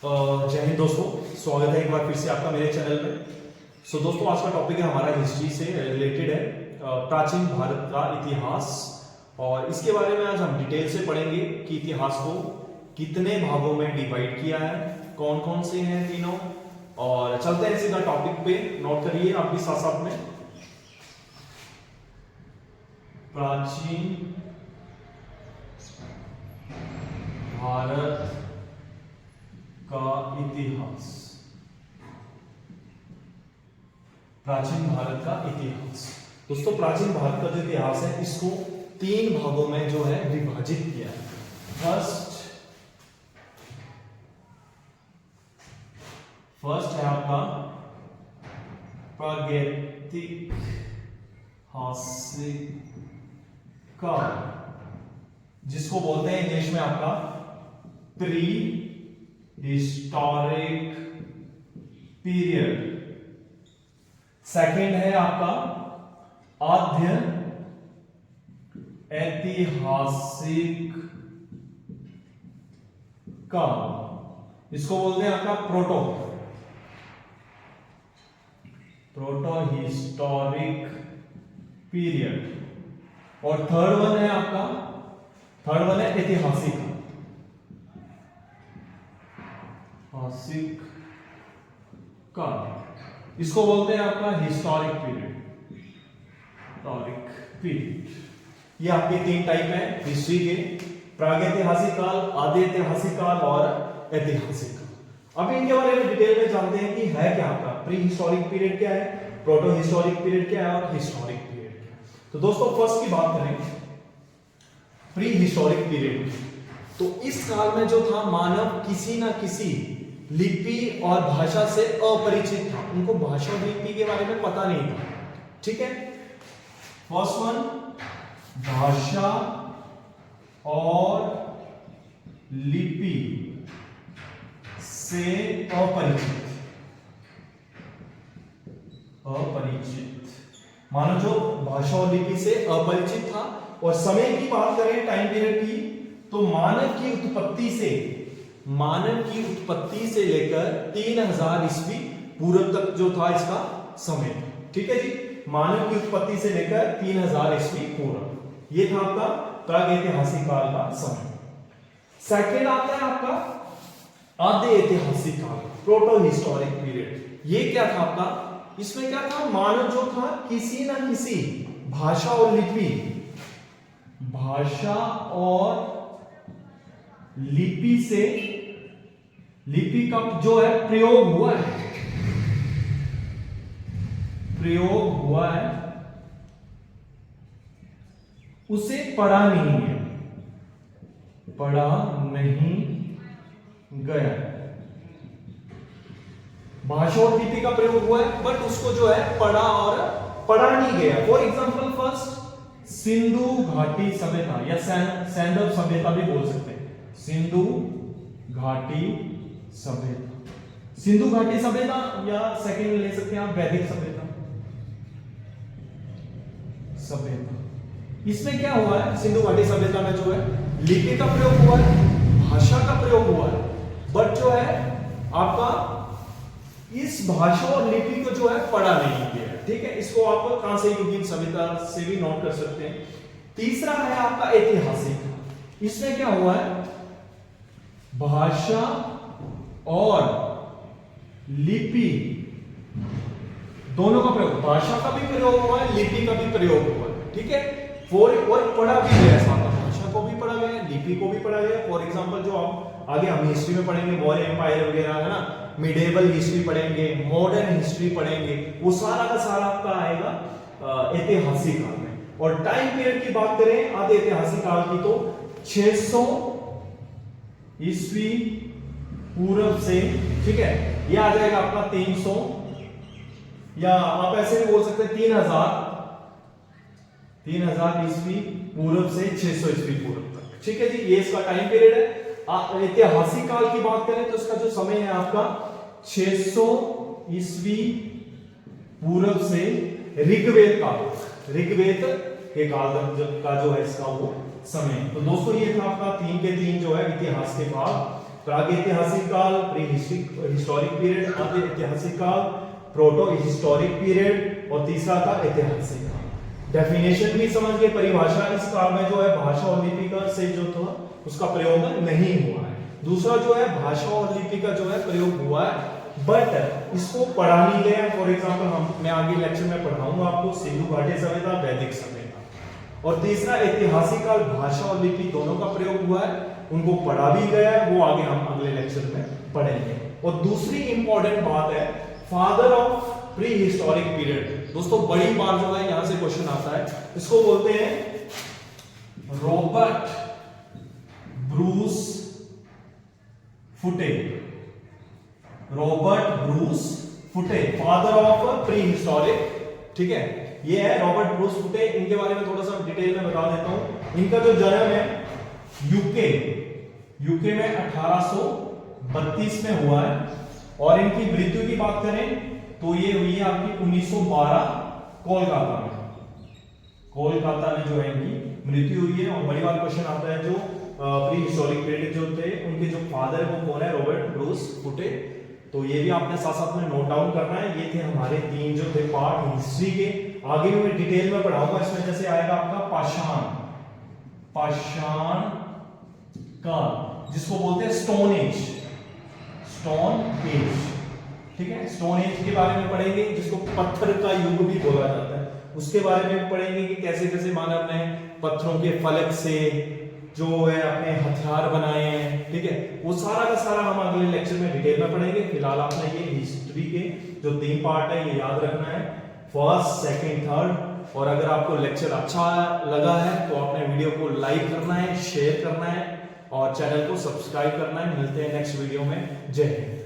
जय हिंद दोस्तों, स्वागत है एक बार फिर से आपका मेरे चैनल पे। दोस्तों आज का टॉपिक है हमारा हिस्ट्री से रिलेटेड है, प्राचीन भारत का इतिहास। और इसके बारे में आज हम डिटेल से पढ़ेंगे कि इतिहास को कितने भागों में डिवाइड किया है, कौन कौन से हैं तीनों। और चलते हैं सीधा टॉपिक पे, नोट करिए आप भी साथ साथ में। प्राचीन भारत का इतिहास, प्राचीन भारत का इतिहास। दोस्तों प्राचीन भारत का जो इतिहास है इसको तीन भागों में जो है विभाजित किया है। फर्स्ट है आपका प्रागैतिक हासिक काल, जिसको बोलते हैं इंग्लिश में आपका प्री हिस्टोरिक पीरियड। सेकंड है आपका आद्य ऐतिहासिक काल, इसको बोलते हैं आपका प्रोटो हिस्टोरिक पीरियड। और थर्ड वन है ऐतिहासिक काल, इसको बोलते हैं आपका हिस्टोरिक पीरियड। ये आपके तीन टाइप है हिस्ट्री के, प्रागैतिहासिक काल, आद्य ऐतिहासिक काल और ऐतिहासिक काल। अभी इनके बारे में डिटेल में जानते हैं कि है क्या आपका प्री हिस्टोरिक पीरियड क्या है, प्रोटो हिस्टोरिक पीरियड क्या है और हिस्टोरिक पीरियड क्या है। तो दोस्तों फर्स्ट की बात करें प्री हिस्टोरिक पीरियड, तो इस काल में जो था मानव किसी ना किसी लिपि और भाषा से अपरिचित था, उनको भाषा और लिपि के बारे में पता नहीं था। ठीक है, फर्स्ट वन भाषा और लिपि से अपरिचित। मानो जो भाषा और लिपि से अपरिचित था। और समय की बात करें टाइम पीरियड की, तो मानव की उत्पत्ति से लेकर 3000 ईस्वी पूर्व तक जो था इसका समय था। ठीक है जी, मानव की उत्पत्ति से लेकर 3000 ईस्वी पूर्व, ये था आपका प्रागैतिहासिक काल का समय। सेकेंड आता है आपका आद्य ऐतिहासिक काल, प्रोटो हिस्टोरिक पीरियड। ये क्या था आपका, इसमें क्या था, मानव जो था किसी ना किसी भाषा और लिपि का जो है प्रयोग हुआ है, उसे पढ़ा नहीं गया। भाषा और लिपि का प्रयोग हुआ है बट उसको जो है पढ़ा नहीं गया। फॉर एग्जाम्पल फर्स्ट सिंधु घाटी सभ्यता या सैंडल सभ्यता भी बोल सकते हैं। सिंधु घाटी सभ्यता या सेकंड ले सकते हैं आप वैदिक सभ्यता। इसमें क्या हुआ है, सिंधु घाटी सभ्यता में जो है लिपि का प्रयोग हुआ है, भाषा का प्रयोग हुआ है, बट जो है आपका इस भाषा और लिपि को जो है पढ़ा नहीं गया। ठीक है, इसको आप कांस्य युगीन सभ्यता से भी नोट कर सकते हैं। तीसरा है आपका ऐतिहासिक, इसमें क्या हुआ है, भाषा और लिपि दोनों का प्रयोग, भाषा का भी प्रयोग हुआ है, लिपि का भी प्रयोग हुआ है। ठीक है, और पढ़ा भी गया, भाषा को भी पढ़ा गया, लिपि को भी पढ़ा गया। फॉर एग्जांपल जो आप आगे हम हिस्ट्री में पढ़ेंगे, मौर्य एम्पायर वगैरह है ना, मिडिवल हिस्ट्री पढ़ेंगे, मॉडर्न हिस्ट्री पढ़ेंगे, वो सारा का सारा आपका आएगा ऐतिहासिक काल में। और टाइम पीरियड की बात करें आद्य ऐतिहासिक काल की, तो 600 ईस्वी पूर्व से, ठीक है, ये आ जाएगा आपका 300, या आप ऐसे भी बोल सकते हैं 3000 ईस्वी पूर्व से 600 ईस्वी पूर्व तक। ठीक है जी, ये इसका टाइम पीरियड है। ऐतिहासिक काल की बात करें तो इसका जो समय है आपका 600 ईस्वी पूर्व से ऋग्वेद के काल तक का जो है इसका वो समय। तो दोस्तों ये था आपका 3 के 3 जो है इतिहास के भाग। प्रागैतिहासिक काल, प्री हिस्टोरिक पीरियड, आद्य ऐतिहासिक काल, प्रोटो हिस्टोरिक पीरियड, और तीसरा था ऐतिहासिक काल। डेफिनेशन भी समझ गए, परिभाषा इस काल में जो है भाषा और लिपि का से जो था उसका प्रयोग नहीं हुआ है। दूसरा जो है भाषा और लिपि का जो है प्रयोग हुआ है, बट इसको पढ़ा नहीं गया। फॉर एग्जाम्पल मैं आगे लेक्चर में पढ़ाऊंगा आपको सिंधु घाटी सभ्यता, वैदिक सभ्यता। और तीसरा ऐतिहासिक काल, भाषा और लिपि दोनों का प्रयोग हुआ है, उनको पढ़ा भी गया है, वो आगे हम अगले लेक्चर में पढ़ेंगे। और दूसरी इंपॉर्टेंट बात है father of pre historic period. दोस्तों बड़ी बार जो है यहां से क्वेश्चन आता है, इसको बोलते हैं रॉबर्ट ब्रूस फुटे। रॉबर्ट ब्रूस फुटे, फादर ऑफ प्री हिस्टोरिक, ठीक है, ये है रॉबर्ट ब्रूस फुटे। इनके बारे में थोड़ा सा डिटेल में बता देता हूं। इनका जो जन्म है यूके में 1832 में हुआ है, और इनकी मृत्यु की बात करें तो ये हुई है आपकी 1912 कोलकाता में जो है इनकी मृत्यु हुई है। और बड़ी बात क्वेश्चन आता है जो प्री हिस्टोरिक पीरियड जो थे उनके जो फादर है वो कौन है, रॉबर्ट ब्रूस फुटे। तो ये भी आपने साथ साथ में नोट डाउन करना है। ये थे हमारे तीन जो थे पार्ट हिस्ट्री के। आगे भी मैं डिटेल में पढ़ाऊंगा, इसमें जैसे आएगा आपका पाषाण काल, जिसको बोलते हैं स्टोन एज, ठीक है। स्टोन एज के बारे में पढ़ेंगे, जिसको पत्थर का युग भी बोला जाता है, उसके बारे में पढ़ेंगे कि कैसे कैसे मानव ने पत्थरों के फलक से जो है अपने हथियार बनाए हैं, ठीक है। वो सारा का सारा हम अगले लेक्चर में डिटेल में पढ़ेंगे। फिलहाल आपने ये हिस्ट्री के जो 3 पार्ट है ये याद रखना है, फर्स्ट, सेकंड, थर्ड। और अगर आपको लेक्चर अच्छा लगा है तो आपने वीडियो को लाइक करना है, शेयर करना है और चैनल को सब्सक्राइब करना है। मिलते हैं नेक्स्ट वीडियो में। जय हिंद।